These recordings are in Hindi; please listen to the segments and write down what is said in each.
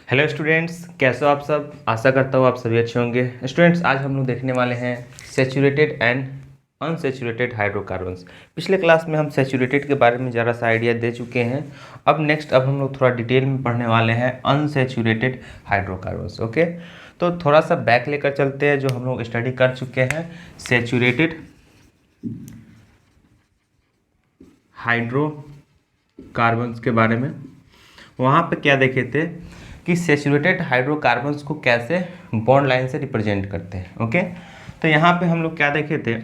हेलो स्टूडेंट्स, कैसे हो आप सब। आशा करता हूँ आप सभी अच्छे होंगे। स्टूडेंट्स, आज हम लोग देखने वाले हैं सैचुरेटेड एंड अनसैचुरेटेड हाइड्रोकार्बन्स। पिछले क्लास में हम सैचुरेटेड के बारे में ज़रा सा आइडिया दे चुके हैं। अब हम लोग थोड़ा डिटेल में पढ़ने वाले हैं अनसैचुरेटेड हाइड्रोकार्बन्स। ओके, तो थोड़ा सा बैक लेकर चलते हैं जो हम लोग स्टडी कर चुके हैं सैचुरेटेड हाइड्रोकार्बन्स के बारे में। वहाँ पे क्या देखे थे कि सैचुरेटेड हाइड्रोकार्बन्स को कैसे बॉन्ड लाइन से रिप्रेजेंट करते हैं। ओके, तो यहाँ पे हम लोग क्या देखे थे,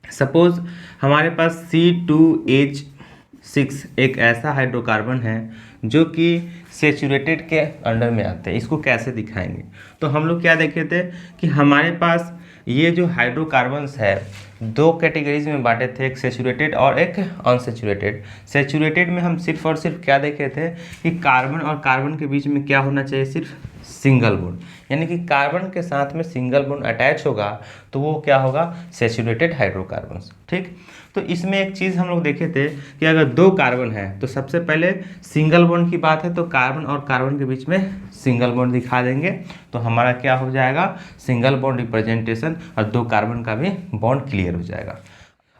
सपोज हमारे पास C2H6 एक ऐसा हाइड्रोकार्बन है जो कि सैचुरेटेड के अंडर में आते हैं। इसको कैसे दिखाएंगे, तो हम लोग क्या देखे थे कि हमारे पास ये जो हाइड्रोकार्बन्स है दो कैटेगरीज में बांटे थे, एक सैचुरेटेड और एक अनसैचुरेटेड। सैचुरेटेड में हम सिर्फ और सिर्फ क्या देखे थे कि कार्बन और कार्बन के बीच में क्या होना चाहिए, सिर्फ सिंगल बॉन्ड, यानी कि कार्बन के साथ में सिंगल बॉन्ड अटैच होगा तो वो क्या होगा, सैचुरेटेड हाइड्रोकार्बन्स। ठीक, तो इसमें एक चीज़ हम लोग देखे थे कि अगर दो कार्बन है तो सबसे पहले सिंगल बॉन्ड की बात है तो कार्बन और कार्बन के बीच में सिंगल बॉन्ड दिखा देंगे तो हमारा क्या हो जाएगा, सिंगल बॉन्ड रिप्रेजेंटेशन, और दो कार्बन का भी बॉन्ड क्लियर हो जाएगा।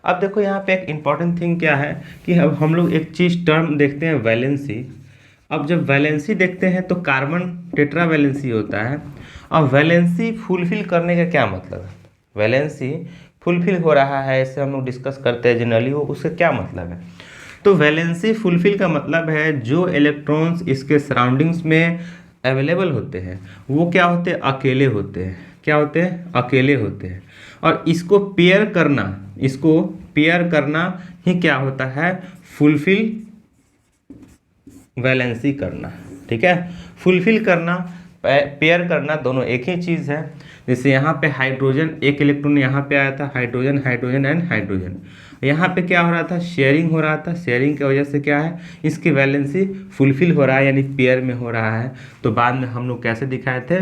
अब देखो यहाँ पे एक इम्पॉर्टेंट थिंग क्या है कि अब हम लोग एक चीज़ टर्म देखते हैं, वैलेंसी। अब जब वैलेंसी देखते हैं तो कार्बन टेट्रा वैलेंसी होता है। अब वैलेंसी फुलफिल करने का क्या मतलब है, वैलेंसी फुलफिल हो रहा है ऐसे हम लोग डिस्कस करते हैं जनरली, वो उसका क्या मतलब है। तो वैलेंसी फुलफिल का मतलब है जो इलेक्ट्रॉन्स इसके सराउंडिंग्स में अवेलेबल होते हैं वो क्या होते हैं, अकेले होते हैं। क्या होते हैं, अकेले होते हैं। और इसको पेयर करना ही क्या होता है, फुलफिल वैलेंसी करना। ठीक है, फुलफिल करना, पेयर करना, दोनों एक ही चीज़ है। जैसे यहाँ पे हाइड्रोजन, एक इलेक्ट्रॉन यहाँ पे आया था, हाइड्रोजन हाइड्रोजन एंड हाइड्रोजन, यहाँ पे क्या हो रहा था, शेयरिंग हो रहा था। शेयरिंग की वजह से क्या है, इसकी वैलेंसी फुलफिल हो रहा है, यानी पेयर में हो रहा है। तो बाद में हम लोग कैसे दिखाए थे,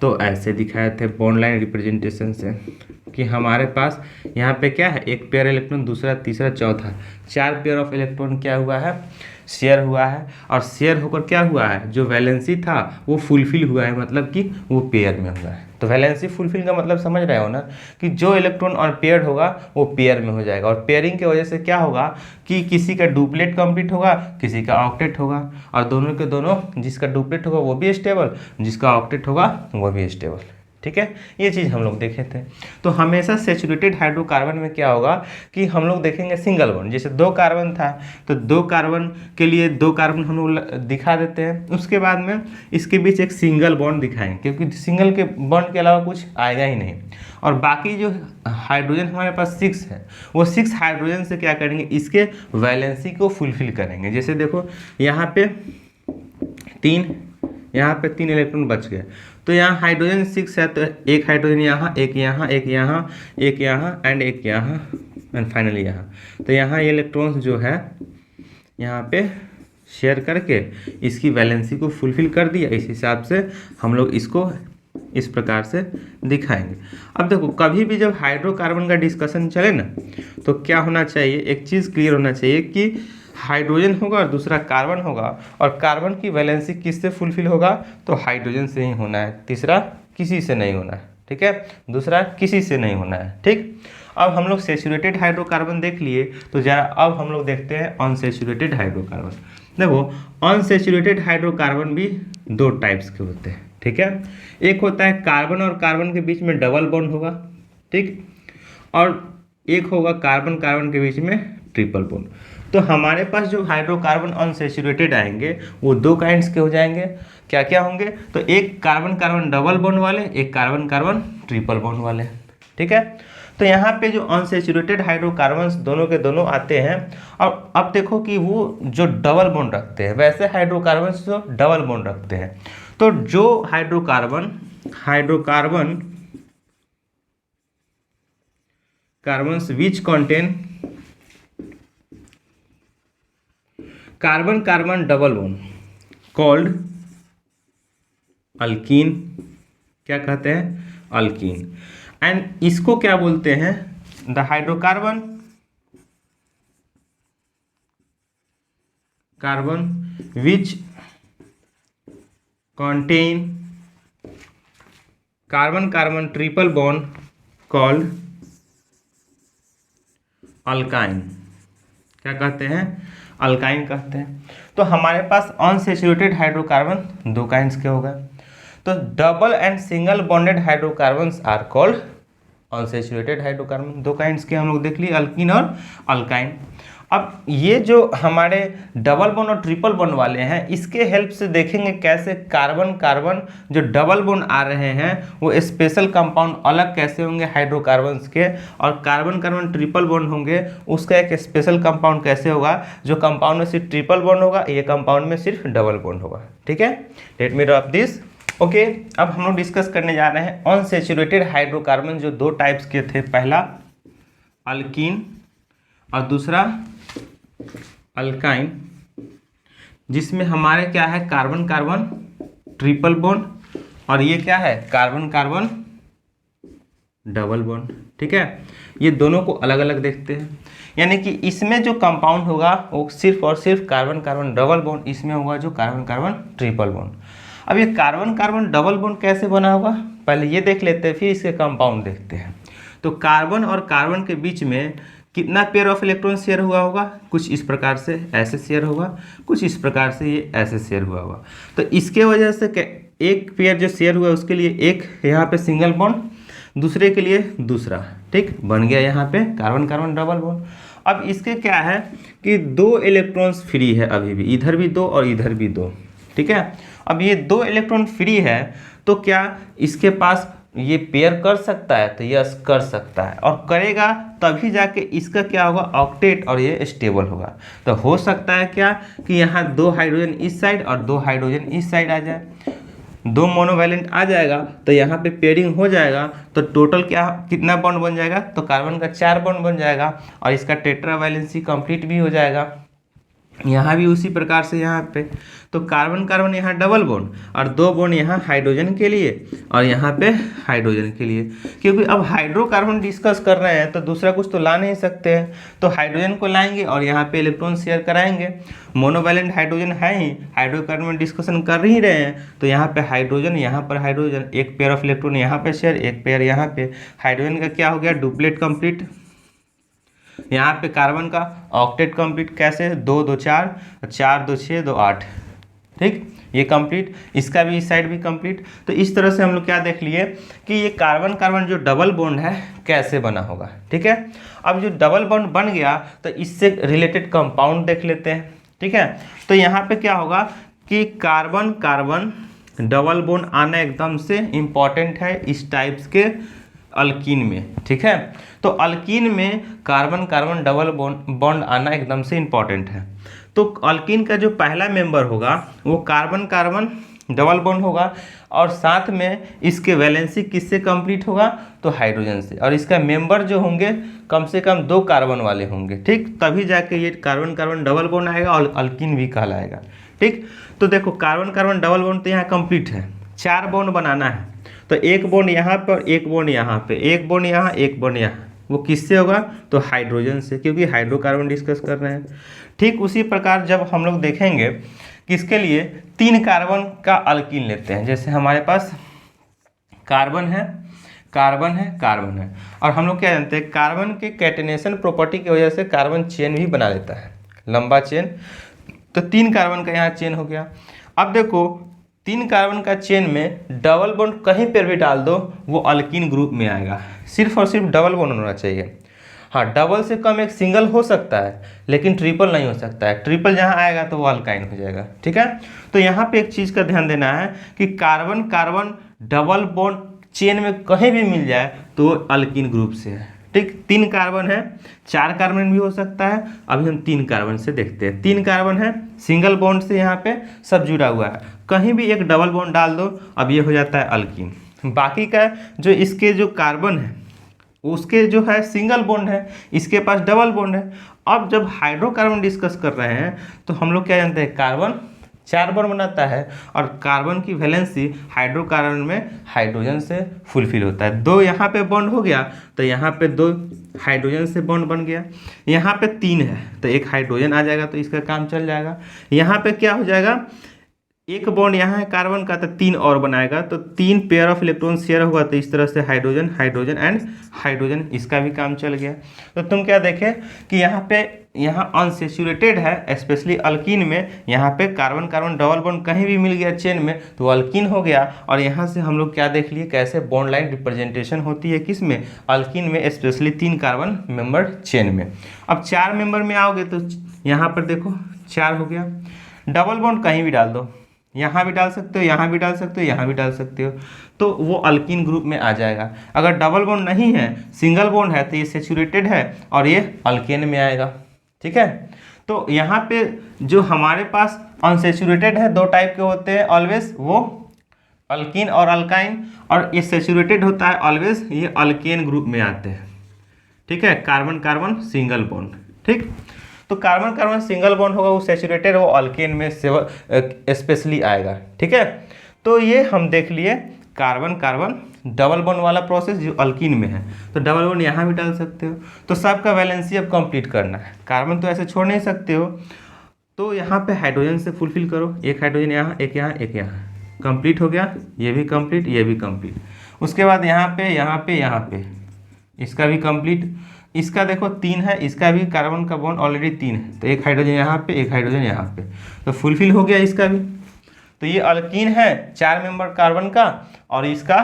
तो ऐसे दिखाए थे बॉन्ड लाइन रिप्रेजेंटेशन से कि हमारे पास यहाँ पे क्या है, एक पेयर इलेक्ट्रॉन, दूसरा, तीसरा, चौथा, 4 पेयर ऑफ इलेक्ट्रॉन क्या हुआ है, शेयर हुआ है। और शेयर होकर क्या हुआ है, जो वैलेंसी था वो फुलफिल हुआ है, मतलब कि वो पेयर में हुआ है। तो वैलेंसी फुलफिल का मतलब समझ रहे हो ना, कि जो इलेक्ट्रॉन और पेयर होगा वो पेयर में हो जाएगा। और पेयरिंग की वजह से क्या होगा कि किसी का डुप्लेट कंप्लीट होगा, किसी का ऑक्टेट होगा, और दोनों के दोनों, जिसका डुप्लेट होगा वो भी स्टेबल, जिसका ऑक्टेट होगा वो भी स्टेबल। ठीक है, ये चीज़ हम लोग देखे थे। तो हमेशा सैचुरेटेड हाइड्रोकार्बन में क्या होगा कि हम लोग देखेंगे सिंगल बॉन्ड, जैसे दो कार्बन था तो दो कार्बन के लिए दो कार्बन हम लोग दिखा देते हैं, उसके बाद में इसके बीच एक सिंगल बॉन्ड दिखाएंगे क्योंकि सिंगल के बॉन्ड के अलावा कुछ आएगा ही नहीं। और बाकी जो हाइड्रोजन हमारे पास 6 है, वो 6 हाइड्रोजन से क्या करेंगे, इसके वैलेंसी को फुलफिल करेंगे। जैसे देखो यहाँ पे 3 इलेक्ट्रॉन बच गए, तो यहाँ हाइड्रोजन 6 है तो एक हाइड्रोजन यहाँ, एक यहाँ, एक यहाँ, एक यहाँ एंड एक यहाँ एंड फाइनली यहाँ। तो यहाँ ये इलेक्ट्रॉन्स जो है यहाँ पे शेयर करके इसकी वैलेंसी को फुलफिल कर दिया। इस हिसाब से हम लोग इसको इस प्रकार से दिखाएंगे। अब देखो, कभी भी जब हाइड्रोकार्बन का डिस्कशन चले ना तो क्या होना चाहिए, एक चीज़ क्लियर होना चाहिए कि हाइड्रोजन होगा और दूसरा कार्बन होगा, और कार्बन की वैलेंसी किससे फुलफिल होगा, तो हाइड्रोजन से ही होना है, तीसरा किसी से नहीं होना है। ठीक है, दूसरा किसी से नहीं होना है। ठीक, अब हम लोग सैचुरेटेड हाइड्रोकार्बन देख लिए, तो जरा अब हम लोग देखते हैं अनसैचुरेटेड हाइड्रोकार्बन। देखो, अनसैचुरेटेड हाइड्रोकार्बन भी दो टाइप्स के होते हैं। ठीक है, एक होता है कार्बन और कार्बन के बीच में डबल बॉन्ड होगा, ठीक, और एक होगा कार्बन कार्बन के बीच में ट्रिपल बॉन्ड। तो हमारे पास जो हाइड्रोकार्बन अनसैचुरेटेड आएंगे वो दो काइंड्स के हो जाएंगे। क्या क्या होंगे, तो एक कार्बन कार्बन डबल बॉन्ड वाले, एक कार्बन कार्बन ट्रिपल बॉन्ड वाले। ठीक है, तो यहाँ पे जो अनसैचुरेटेड हाइड्रोकार्बन्स दोनों के दोनों आते हैं। और अब देखो कि वो जो डबल बॉन्ड रखते हैं, वैसे हाइड्रोकार्बन्स जो डबल बॉन्ड रखते हैं, तो जो hydrocarbon carbons which contain carbon carbon double bond called alkene, क्या कहते हैं, अल्कीन। एंड इसको क्या बोलते हैं, the hydrocarbon carbon which contain carbon carbon triple bond called alkyne. क्या कहते हैं? अल्काइन कहते हैं। तो हमारे पास अनसैचुरेटेड हाइड्रोकार्बन दो काइंड्स के हो गए। तो double and single bonded hydrocarbons are called unsaturated hydrocarbon. दो काइंड्स के हम लोग देख लिए, अल्कीन और अल्काइन। अब ये जो हमारे डबल बॉन्ड और ट्रिपल बॉन्ड वाले हैं, इसके हेल्प से देखेंगे कैसे कार्बन कार्बन जो डबल बॉन्ड आ रहे हैं वो स्पेशल कंपाउंड अलग कैसे होंगे हाइड्रोकार्बन्स के, और कार्बन कार्बन ट्रिपल बॉन्ड होंगे उसका एक स्पेशल कंपाउंड कैसे होगा, जो कंपाउंड में सिर्फ ट्रिपल बॉन्ड होगा, ये कंपाउंड में सिर्फ डबल बॉन्ड होगा। ठीक है, let me drop this. Okay, अब हम लोग डिस्कस करने जा रहे हैं अनसैचुरेटेड हाइड्रोकार्बन जो दो टाइप्स के थे, पहला अल्कीन और दूसरा अल्काइन, जिसमें हमारे क्या है कार्बन कार्बन ट्रिपल बॉन्ड, और ये क्या है कार्बन कार्बन डबल बॉन्ड। ठीक है, ये दोनों को अलग अलग देखते हैं, यानी कि इसमें जो कंपाउंड होगा वो सिर्फ और सिर्फ कार्बन कार्बन डबल बॉन्ड, इसमें होगा जो कार्बन कार्बन ट्रिपल बॉन्ड। अब ये कार्बन कार्बन डबल बॉन्ड कैसे बना होगा पहले ये देख लेते हैं, फिर इसके कंपाउंड देखते हैं। तो कार्बन और कार्बन के बीच में कितना पेयर ऑफ इलेक्ट्रॉन शेयर हुआ होगा, कुछ इस प्रकार से ऐसे शेयर होगा, कुछ इस प्रकार से ये ऐसे शेयर हुआ होगा। तो इसके वजह से एक पेयर जो शेयर हुआ उसके लिए एक यहाँ पे सिंगल बॉन्ड, दूसरे के लिए दूसरा, ठीक बन गया यहाँ पे कार्बन कार्बन डबल बॉन्ड। अब इसके क्या है कि दो इलेक्ट्रॉन्स फ्री है अभी भी, इधर भी दो और इधर भी दो। ठीक है, अब ये दो इलेक्ट्रॉन फ्री है तो क्या इसके पास ये पेयर कर सकता है? तो यस कर सकता है, और करेगा तभी जाके इसका क्या होगा ऑक्टेट, और ये स्टेबल होगा। तो हो सकता है क्या कि यहाँ दो हाइड्रोजन इस साइड और दो हाइड्रोजन इस साइड आ जाए, दो मोनोवैलेंट आ जाएगा तो यहाँ पे पेयरिंग हो जाएगा, तो टोटल क्या कितना बॉन्ड बन जाएगा, तो कार्बन का 4 बॉन्ड बन जाएगा, और इसका टेट्रा वैलेंसी कंप्लीट भी हो जाएगा। यहाँ भी उसी प्रकार से यहाँ पे तो कार्बन कार्बन यहाँ डबल बॉन्ड और दो बॉन्ड यहाँ हाइड्रोजन के लिए और यहाँ पे हाइड्रोजन के लिए, क्योंकि अब हाइड्रोकार्बन डिस्कस कर रहे हैं तो दूसरा कुछ तो ला नहीं सकते हैं, तो हाइड्रोजन को लाएंगे और यहाँ पे इलेक्ट्रॉन शेयर कराएंगे। मोनोवैलेंट हाइड्रोजन है ही, हाइड्रोकार्बन डिस्कशन कर ही रहे हैं, तो यहाँ पे हाइड्रोजन, यहाँ पर हाइड्रोजन, एक पेयर ऑफ इलेक्ट्रॉन यहाँ पे शेयर, एक पेयर यहाँ पे। हाइड्रोजन का क्या हो गया डुप्लेट कंप्लीट, यहाँ पे कार्बन का ऑक्टेट कंप्लीट, कैसे 2 2 4 4 2 6 2 8, ठीक ये कंप्लीट, इसका भी इस साइड भी कंप्लीट। तो इस तरह से हम लोग क्या देख लिए कि ये कार्बन कार्बन जो डबल बॉन्ड है कैसे बना होगा। ठीक है, अब जो डबल बॉन्ड बन गया तो इससे रिलेटेड कंपाउंड देख लेते हैं। ठीक है, तो यहाँ पे क्या होगा कि कार्बन कार्बन डबल बॉन्ड आना एकदम से इम्पॉर्टेंट है इस टाइप्स के अल्कीन में। ठीक है, तो अल्कीन में कार्बन कार्बन डबल बॉन्ड आना एकदम से इम्पॉर्टेंट है। तो अल्कीन का जो पहला मेंबर होगा वो कार्बन कार्बन डबल बॉन्ड होगा, और साथ में इसके वैलेंसी किससे कंप्लीट होगा, तो हाइड्रोजन से, और इसका मेंबर जो होंगे कम से कम 2 कार्बन वाले होंगे। ठीक, तभी जाके ये कार्बन कार्बन डबल बॉन्ड आएगा और अल्कीन भी कहलाएगा। ठीक, तो देखो कार्बन कार्बन डबल बॉन्ड तो यहाँ कंप्लीट है, 4 बॉन्ड बनाना है, तो एक बॉन्ड यहाँ पर, एक बॉन्ड यहाँ पे, एक बॉन्ड यहाँ, एक बॉन्ड यहाँ, वो किससे होगा, तो हाइड्रोजन से, क्योंकि हाइड्रोकार्बन डिस्कस कर रहे हैं। ठीक उसी प्रकार जब हम लोग देखेंगे किसके लिए 3 कार्बन का अल्कीन लेते हैं, जैसे हमारे पास कार्बन है, कार्बन है, कार्बन है, और हम लोग क्या जानते हैं कार्बन के कैटेनेशन प्रॉपर्टी की वजह से कार्बन चेन भी बना लेता है, लंबा चेन। तो 3 कार्बन का यहाँ चेन हो गया। अब देखो 3 कार्बन का चेन में डबल बॉन्ड कहीं पर भी डाल दो वो अल्कीन ग्रुप में आएगा, सिर्फ और सिर्फ डबल बॉन्ड होना चाहिए। हाँ, डबल से कम एक सिंगल हो सकता है लेकिन ट्रिपल नहीं हो सकता है, ट्रिपल जहाँ आएगा तो वो अल्काइन हो जाएगा। ठीक है, तो यहाँ पे एक चीज़ का ध्यान देना है कि carbon carbon double bond chain में कहीं भी मिल जाए तो अल्कीन ग्रुप से है। ठीक, 3 कार्बन है, 4 कार्बन भी हो सकता है, अभी हम 3 कार्बन से देखते हैं। 3 कार्बन है, सिंगल बॉन्ड से यहाँ पे सब जुड़ा हुआ है, कहीं भी एक डबल बॉन्ड डाल दो अब ये हो जाता है अल्कीन। बाकी का जो इसके जो कार्बन है उसके जो है सिंगल बॉन्ड है, इसके पास डबल बॉन्ड है। अब जब हाइड्रोकार्बन डिस्कस कर रहे हैं तो हम लोग क्या जानते हैं कार्बन 4 बॉन्ड बनाता है, और कार्बन की वैलेंसी हाइड्रोकार्बन में हाइड्रोजन से फुलफिल होता है। 2 यहाँ पे बॉन्ड हो गया तो यहाँ पे 2 हाइड्रोजन से बॉन्ड बन गया, यहाँ पे 3 है तो एक हाइड्रोजन आ जाएगा तो इसका काम चल जाएगा। यहाँ पे क्या हो जाएगा एक बॉन्ड यहाँ है कार्बन का, तो 3 और बनाएगा, तो 3 पेयर ऑफ इलेक्ट्रॉन शेयर होगा, तो इस तरह से हाइड्रोजन हाइड्रोजन एंड हाइड्रोजन, इसका भी काम चल गया। तो तुम क्या देखे कि यहाँ अनसेचुरेटेड है, स्पेशली अल्कीन में यहाँ पे कार्बन कार्बन डबल बॉन्ड कहीं भी मिल गया चेन में तो अल्कीन हो गया। और यहाँ से हम लोग क्या देख लिए कैसे बॉन्ड लाइन रिप्रेजेंटेशन होती है, किस में, अल्कीन में, स्पेशली 3 कार्बन मेंबर चेन में। अब 4 मेंबर में आओगे तो यहाँ पर देखो 4 हो गया। डबल बॉन्ड कहीं भी डाल दो, यहाँ भी डाल सकते हो, यहाँ भी डाल सकते हो, यहाँ भी डाल सकते हो, तो वो अल्कीन ग्रुप में आ जाएगा। अगर डबल बॉन्ड नहीं है, सिंगल बॉन्ड है, तो ये सेचुरेटेड है और ये अल्केन में आएगा। ठीक है, तो यहाँ पे जो हमारे पास अनसेचुरेटेड है, 2 टाइप के होते हैं ऑलवेज, वो अल्कीन और अल्काइन, और ये सेचुरेटेड होता है ऑलवेज, ये अल्केन ग्रुप में आते हैं। ठीक है, कार्बन कार्बन सिंगल बॉन्ड। ठीक, तो कार्बन कार्बन सिंगल बॉन्ड होगा वो सेचुरेटेड, वो अल्केन में स्पेशली आएगा। ठीक है, तो ये हम देख लिए कार्बन कार्बन डबल बॉन्ड वाला प्रोसेस जो अल्कीन में है, तो डबल बॉन्ड यहाँ भी डाल सकते हो। तो सबका वैलेंसी अब कंप्लीट करना है, कार्बन तो ऐसे छोड़ नहीं सकते हो, तो यहाँ पे हाइड्रोजन से फुलफिल करो, एक हाइड्रोजन यहाँ, एक यहाँ, एक यहाँ, कंप्लीट हो गया, ये भी कंप्लीट, ये भी कंप्लीट। उसके बाद यहाँ पे यहाँ पे यहाँ पे इसका भी कंप्लीट। इसका देखो 3 है, इसका भी कार्बन का बॉन्ड ऑलरेडी 3 है, तो एक हाइड्रोजन यहाँ पे, एक हाइड्रोजन यहाँ पे, तो फुलफिल हो गया इसका भी। तो ये अल्कीन है 4 मेंबर कार्बन का, और इसका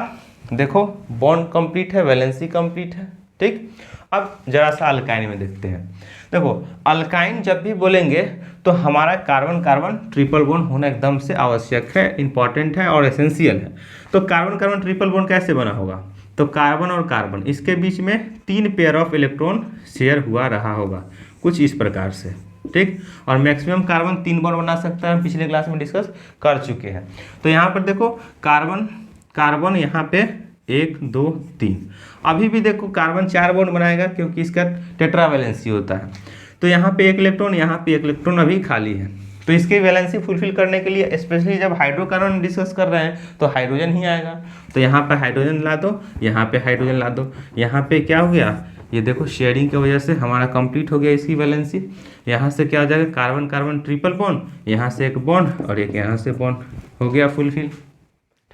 देखो बॉन्ड कंप्लीट है, वैलेंसी कंप्लीट है। ठीक, अब जरा सा अल्काइन में देखते हैं। देखो अल्काइन जब भी बोलेंगे तो हमारा कार्बन कार्बन ट्रिपल बॉन्ड होना एकदम से आवश्यक है, इंपॉर्टेंट है और एसेंशियल है। तो कार्बन कार्बन ट्रिपल बॉन्ड कैसे बना होगा, तो कार्बन और कार्बन इसके बीच में 3 पेयर ऑफ इलेक्ट्रॉन शेयर हुआ रहा होगा कुछ इस प्रकार से। ठीक, और मैक्सिमम कार्बन 3 बॉन्ड बना सकता है, पिछले क्लास में डिस्कस कर चुके हैं। तो यहाँ पर देखो कार्बन कार्बन यहाँ पे 1 2 3, अभी भी देखो कार्बन 4 बॉन्ड बनाएगा क्योंकि इसका टेट्रा वैलेंसी होता है। तो यहाँ पे 1 इलेक्ट्रॉन, यहाँ पे 1 इलेक्ट्रॉन अभी खाली है, तो इसकी वैलेंसी फुलफिल करने के लिए स्पेशली जब हाइड्रोकार्बन डिस्कस कर रहे हैं तो हाइड्रोजन ही आएगा। तो यहाँ पे हाइड्रोजन ला दो, यहाँ पे हाइड्रोजन ला दो, यहाँ पे क्या हो गया, ये देखो शेयरिंग की वजह से हमारा कंप्लीट हो गया इसकी वैलेंसी। यहाँ से क्या हो जाएगा, कार्बन कार्बन ट्रिपल बॉन्ड, यहाँ से एक बॉन्ड और एक यहाँ से बॉन्ड, हो गया फुलफिल।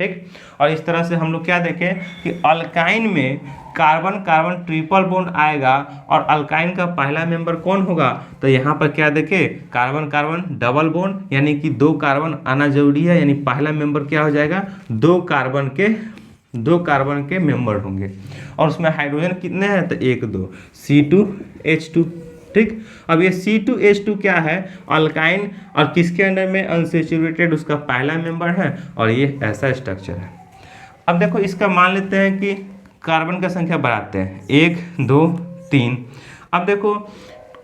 ठीक, और इस तरह से हम लोग क्या देखें कि अल्काइन में कार्बन कार्बन ट्रिपल बॉन्ड आएगा, और अल्काइन का पहला मेंबर कौन होगा, तो यहाँ पर क्या देखें कार्बन कार्बन डबल बॉन्ड, यानी कि 2 कार्बन आना जरूरी है, यानी पहला मेंबर क्या हो जाएगा, 2 कार्बन के मेंबर होंगे, और उसमें हाइड्रोजन कितने हैं, तो 1 2 C2H2। ठीक, अब ये C2H2 क्या है, अल्काइन, और किसके अंडर में, अनसेचुरेटेड, उसका पहला मेंबर है, और ये ऐसा स्ट्रक्चर है। अब देखो इसका मान लेते हैं कि कार्बन का संख्या बढ़ाते हैं, 1 2 3। अब देखो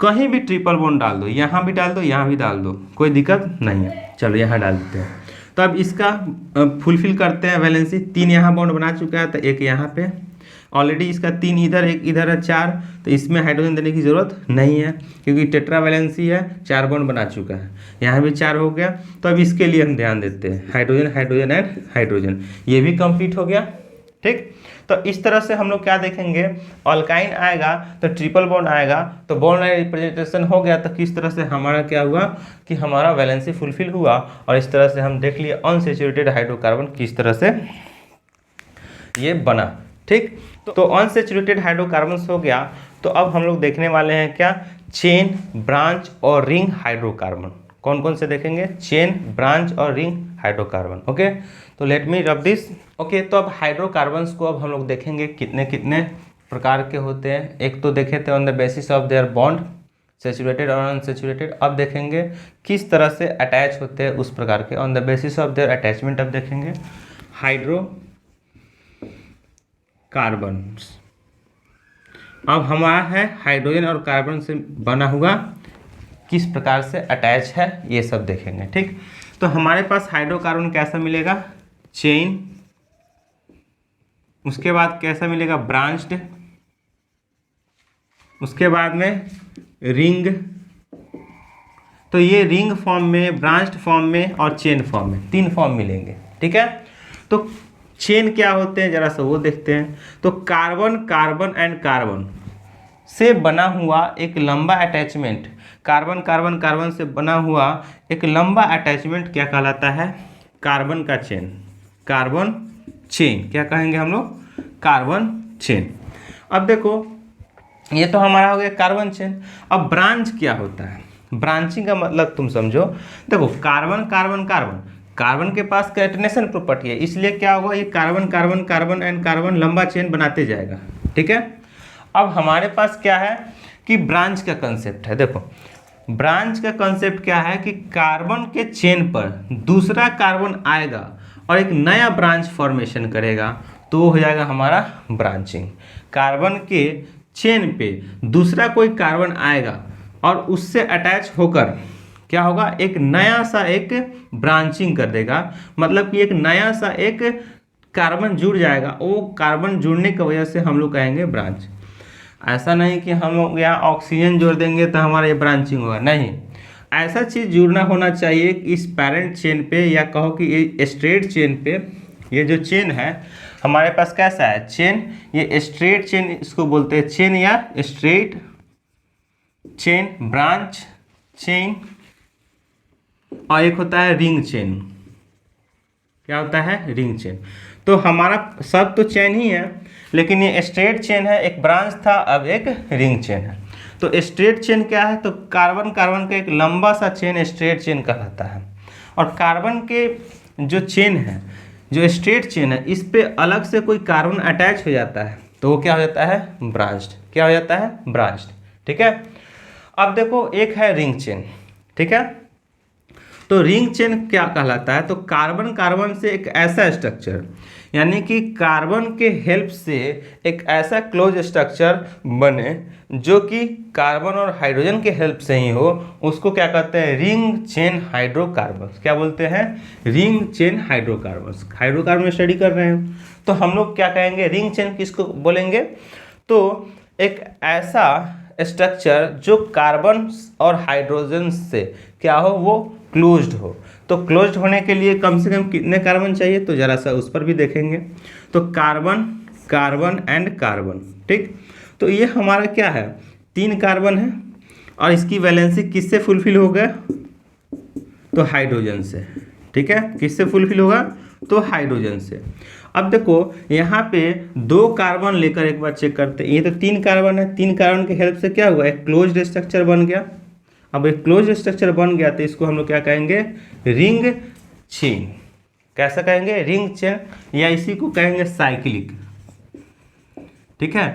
कहीं भी ट्रिपल बॉन्ड डाल दो, यहाँ भी डाल दो, यहाँ भी डाल दो, कोई दिक्कत नहीं है। चलो यहाँ डाल देते हैं। तो अब इसका फुलफिल करते हैं वैलेंसी, 3 यहाँ बॉन्ड बना चुका है, तो एक यहाँ पे ऑलरेडी इसका 3 इधर, एक इधर है, 4, तो इसमें हाइड्रोजन देने की ज़रूरत नहीं है क्योंकि टेट्रा वैलेंसी है, 4 बॉन्ड बना चुका है, यहाँ भी 4 हो गया। तो अब इसके लिए हम ध्यान देते हैं, हाइड्रोजन हाइड्रोजन एंड हाइड्रोजन, ये भी कंप्लीट हो गया। ठीक, तो इस तरह से हम लोग क्या देखेंगे, अल्काइन आएगा तो ट्रिपल बॉन्ड आएगा, तो बॉन्ड रिप्रेजेंटेशन हो गया, तो किस तरह से हमारा क्या हुआ कि हमारा वैलेंसी फुलफिल हुआ। और इस तरह से हम देख लिए अनसेचुरेटेड हाइड्रोकार्बन किस तरह से ये बना। ठीक, तो अनसेचुरेटेड हाइड्रोकार्बन्स हो गया। तो अब हम लोग देखने वाले हैं क्या, चेन, ब्रांच और रिंग हाइड्रोकार्बन। कौन कौन से देखेंगे, चेन, ब्रांच और रिंग हाइड्रोकार्बन। ओके, तो let me rub this. Okay, तो अब हाइड्रोकार्बन्स को अब हम लोग देखेंगे कितने कितने प्रकार के होते हैं। एक तो देखे थे on the basis of their bond, saturated और अनसेचुरेटेड। अब देखेंगे किस तरह से अटैच होते हैं उस प्रकार के, on the basis of their attachment. अब देखेंगे हाइड्रोकार्बन्स। अब हमारा है हाइड्रोजन और कार्बन से बना हुआ, किस प्रकार से अटैच है ये सब देखेंगे। ठीक, तो हमारे पास हाइड्रोकार्बन कैसा मिलेगा, चेन, उसके बाद कैसा मिलेगा, ब्रांच्ड, उसके बाद में रिंग। तो ये रिंग फॉर्म में, ब्रांच्ड फॉर्म में और चेन फॉर्म में 3 फॉर्म मिलेंगे। ठीक है, तो चेन क्या होते हैं जरा सा वो देखते हैं। तो कार्बन कार्बन एंड कार्बन से बना हुआ एक लंबा अटैचमेंट, कार्बन कार्बन कार्बन से बना हुआ एक लंबा अटैचमेंट क्या कहलाता है, कार्बन का चेन, कार्बन चेन क्या कहेंगे हम लोग, कार्बन चेन। अब देखो ये तो हमारा हो गया कार्बन चेन। अब ब्रांच क्या होता है, ब्रांचिंग का मतलब तुम समझो, देखो कार्बन कार्बन कार्बन, कार्बन के पास कैटेनेशन प्रॉपर्टी है, इसलिए क्या होगा, ये carbon carbon carbon and carbon लंबा चेन बनाते जाएगा, ठीक है। अब हमारे पास क्या है कि ब्रांच का कंसेप्ट है। देखो ब्रांच का कंसेप्ट क्या है कि कार्बन के चेन पर दूसरा कार्बन आएगा और एक नया ब्रांच फॉर्मेशन करेगा, तो हो जाएगा हमारा ब्रांचिंग। कार्बन के चेन पे दूसरा कोई कार्बन आएगा और उससे अटैच होकर क्या होगा, एक नया सा एक ब्रांचिंग कर देगा, मतलब कि एक नया सा एक कार्बन जुड़ जाएगा, वो कार्बन जुड़ने की वजह से हम लोग कहेंगे ब्रांच। ऐसा नहीं कि हम लोग यहाँ ऑक्सीजन जोड़ देंगे तो हमारा ये ब्रांचिंग होगा, नहीं, ऐसा चीज़ जुड़ना होना चाहिए कि इस पैरेंट चेन पे, या कहो कि ये स्ट्रेट चेन पे, ये जो चेन है हमारे पास कैसा है चेन, ये स्ट्रेट चेन इसको बोलते हैं चेन या स्ट्रेट चेन, ब्रांच चेन, और एक होता है रिंग चेन। क्या होता है, रिंग चेन। तो हमारा सब तो चेन ही है, लेकिन ये स्ट्रेट चेन है, एक ब्रांच था, अब एक रिंग चेन है। तो स्ट्रेट चेन क्या है, तो कार्बन कार्बन का एक लंबा सा चेन स्ट्रेट चेन कहलाता है। और कार्बन के जो चेन है, जो स्ट्रेट चेन है, इस पे अलग से कोई कार्बन अटैच हो जाता है तो वो क्या हो जाता है, ब्रांच्ड। क्या हो जाता है, ब्रांच्ड, ठीक है। अब देखो एक है रिंग चेन, ठीक है। तो रिंग चेन क्या कहलाता है, तो कार्बन कार्बन से एक ऐसा स्ट्रक्चर, यानी कि कार्बन के हेल्प से एक ऐसा क्लोज स्ट्रक्चर बने जो कि कार्बन और हाइड्रोजन के हेल्प से ही हो, उसको क्या कहते हैं, रिंग चेन हाइड्रोकार्बन्स। क्या बोलते हैं, ring chain hydrocarbons. Hydrocarbon study कर रहे हैं तो हम लोग क्या कहेंगे, रिंग चेन किसको बोलेंगे, तो एक ऐसा स्ट्रक्चर जो कार्बन और हाइड्रोजन से क्या हो, वो क्लोज्ड हो। तो क्लोज्ड होने के लिए कम से कम कितने कार्बन चाहिए, तो जरा सा उस पर भी देखेंगे। तो कार्बन कार्बन एंड कार्बन, ठीक। तो ये हमारा क्या है, 3 कार्बन है और इसकी वैलेंसी किससे फुलफिल हो गया, तो हाइड्रोजन से, ठीक है। किससे फुलफिल होगा, तो हाइड्रोजन से। अब देखो यहाँ पे 2 कार्बन लेकर एक बार चेक करते हैं, ये तो 3 कार्बन है, 3 कार्बन के हेल्प से क्या हुआ, एक क्लोज्ड स्ट्रक्चर बन गया। अब एक क्लोज स्ट्रक्चर बन गया तो इसको हम लोग क्या कहेंगे, रिंग चेन। कैसा कहेंगे, रिंग चेन, या इसी को कहेंगे साइक्लिक, ठीक है,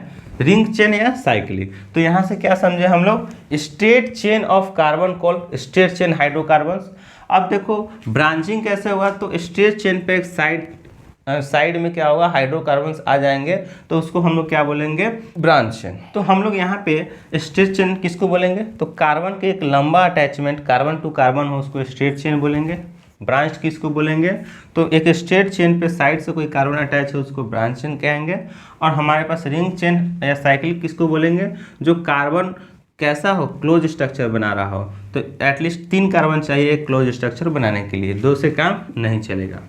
रिंग चेन या साइक्लिक। तो यहाँ से क्या समझे हम लोग, straight chain of carbon called straight chain hydrocarbons. अब देखो ब्रांचिंग कैसे हुआ, तो स्ट्रेट चेन पे एक साइड में क्या होगा, हाइड्रोकार्बन्स आ जाएंगे, तो उसको हम लोग क्या बोलेंगे, ब्रांच चेन। तो हम लोग यहाँ पे स्ट्रेट चेन किसको बोलेंगे, तो कार्बन के एक लंबा अटैचमेंट कार्बन टू कार्बन हो, उसको स्ट्रेट चेन बोलेंगे। ब्रांच किसको बोलेंगे, तो एक स्ट्रेट चेन पे साइड से कोई कार्बन अटैच है उसको ब्रांच चेन कहेंगे। और हमारे पास रिंग चेन या साइकिल किसको बोलेंगे, जो कार्बन कैसा हो, क्लोज स्ट्रक्चर बना रहा हो। तो एटलीस्ट 3 कार्बन चाहिए एक क्लोज स्ट्रक्चर बनाने के लिए, 2 से काम नहीं चलेगा।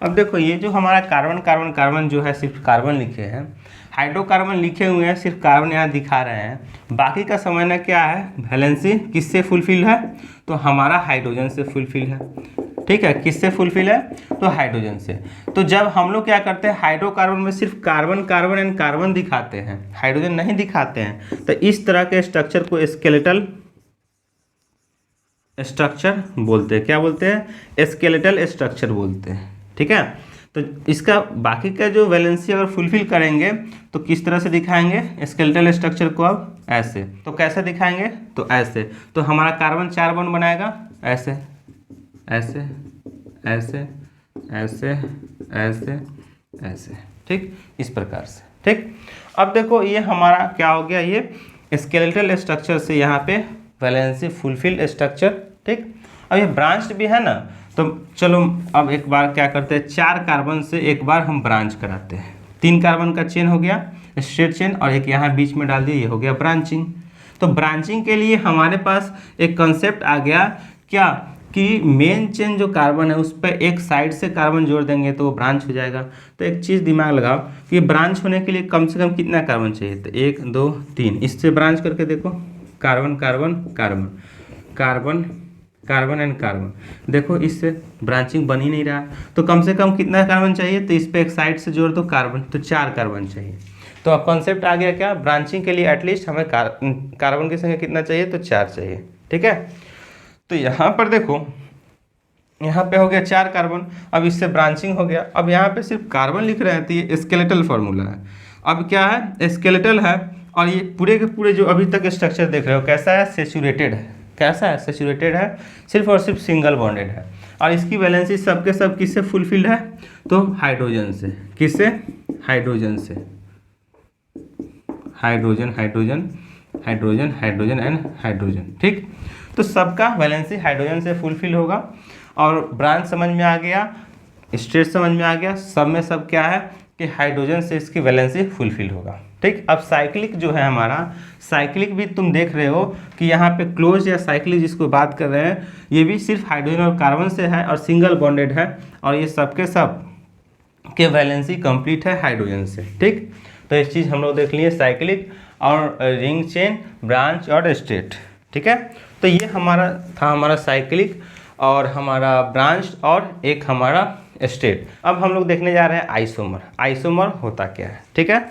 अब देखो ये जो हमारा कार्बन कार्बन कार्बन जो है, सिर्फ कार्बन लिखे हैं, हाइड्रोकार्बन लिखे हुए हैं, सिर्फ कार्बन यहाँ दिखा रहे हैं। बाकी का समझना क्या है, वैलेंसी किससे फुलफिल है, तो हमारा हाइड्रोजन से फुलफिल है, ठीक है। किससे फुलफिल है, तो हाइड्रोजन से। तो जब हम लोग क्या करते हैं, हाइड्रोकार्बन में सिर्फ कार्बन कार्बन एंड कार्बन दिखाते हैं, हाइड्रोजन नहीं दिखाते हैं, तो इस तरह के स्ट्रक्चर को स्केलेटल स्ट्रक्चर बोलते हैं। क्या बोलते हैं, स्केलेटल स्ट्रक्चर बोलते हैं, ठीक है। तो इसका बाकी का जो वैलेंसी अगर फुलफिल करेंगे तो किस तरह से दिखाएंगे स्केलेटल स्ट्रक्चर को, अब ऐसे। तो कैसे दिखाएंगे, तो ऐसे। तो हमारा कार्बन 4 बॉन्ड बनाएगा, ऐसे ऐसे ऐसे ऐसे ऐसे ऐसे, ठीक, इस प्रकार से, ठीक। अब देखो ये हमारा क्या हो गया, ये स्केलेटल स्ट्रक्चर से यहाँ पे वैलेंसी फुलफिल स्ट्रक्चर, ठीक। अब ये ब्रांच्ड भी है ना, तो चलो अब एक बार क्या करते हैं, 4 कार्बन से एक बार हम ब्रांच कराते हैं। 3 कार्बन का चेन हो गया स्ट्रेट चेन, और एक यहाँ बीच में डाल दिया, ये हो गया ब्रांचिंग। तो ब्रांचिंग के लिए हमारे पास एक कंसेप्ट आ गया क्या, कि मेन चेन जो कार्बन है उस पर एक साइड से कार्बन जोड़ देंगे तो वो ब्रांच हो जाएगा। तो एक चीज़ दिमाग लगाओ कि ब्रांच होने के लिए कम से कम कितना कार्बन चाहिए, तो 1 2 3, इससे ब्रांच करके देखो, carbon carbon carbon carbon carbon and carbon. देखो इससे ब्रांचिंग बन ही नहीं रहा, तो कम से कम कितना कार्बन चाहिए, तो इस पे एक साइड से जोड़ दो कार्बन, तो 4 कार्बन चाहिए। तो अब कॉन्सेप्ट आ गया क्या, ब्रांचिंग के लिए एटलीस्ट हमें कार्बन की संख्या कितना चाहिए, तो 4 चाहिए। ठीक है, तो यहाँ पर देखो यहाँ पे हो गया 4 कार्बन, अब इससे ब्रांचिंग हो गया। अब यहाँ पे सिर्फ कार्बन लिख रहे हैं तो ये स्केलेटल फार्मूला है। अब क्या है, स्केलेटल है, और ये पूरे के पूरे जो अभी तक स्ट्रक्चर देख रहे हो कैसा है, सेचुरेटेड है। कैसा है, सेचुरेटेड है, सिर्फ और सिर्फ सिंगल बॉन्डेड है। और इसकी वैलेंसी सबके सब किससे फुलफिल्ड है, तो हाइड्रोजन से। किससे, हाइड्रोजन से। Hydrogen hydrogen hydrogen hydrogen and hydrogen. ठीक, तो सबका वैलेंसी हाइड्रोजन से फुलफिल होगा। और ब्रांच समझ में आ गया, स्टेट समझ में आ गया, सब में सब क्या है कि हाइड्रोजन से इसकी वैलेंसी फुलफिल होगा। ठीक, अब साइक्लिक जो है हमारा, साइक्लिक भी तुम देख रहे हो कि यहाँ पे क्लोज या साइक्लिक जिसको बात कर रहे हैं, ये भी सिर्फ हाइड्रोजन और कार्बन से है और सिंगल बॉन्डेड है, और ये सबके सब के वैलेंसी कंप्लीट है हाइड्रोजन से। ठीक, तो इस चीज़ हम लोग देख लिए, साइक्लिक और रिंग चेन, ब्रांच और स्टेट। ठीक है, तो ये हमारा था हमारा साइक्लिक और हमारा ब्रांच और एक हमारा स्टेट। अब हम लोग देखने जा रहे हैं आइसोमर। आइसोमर होता क्या है, ठीक है।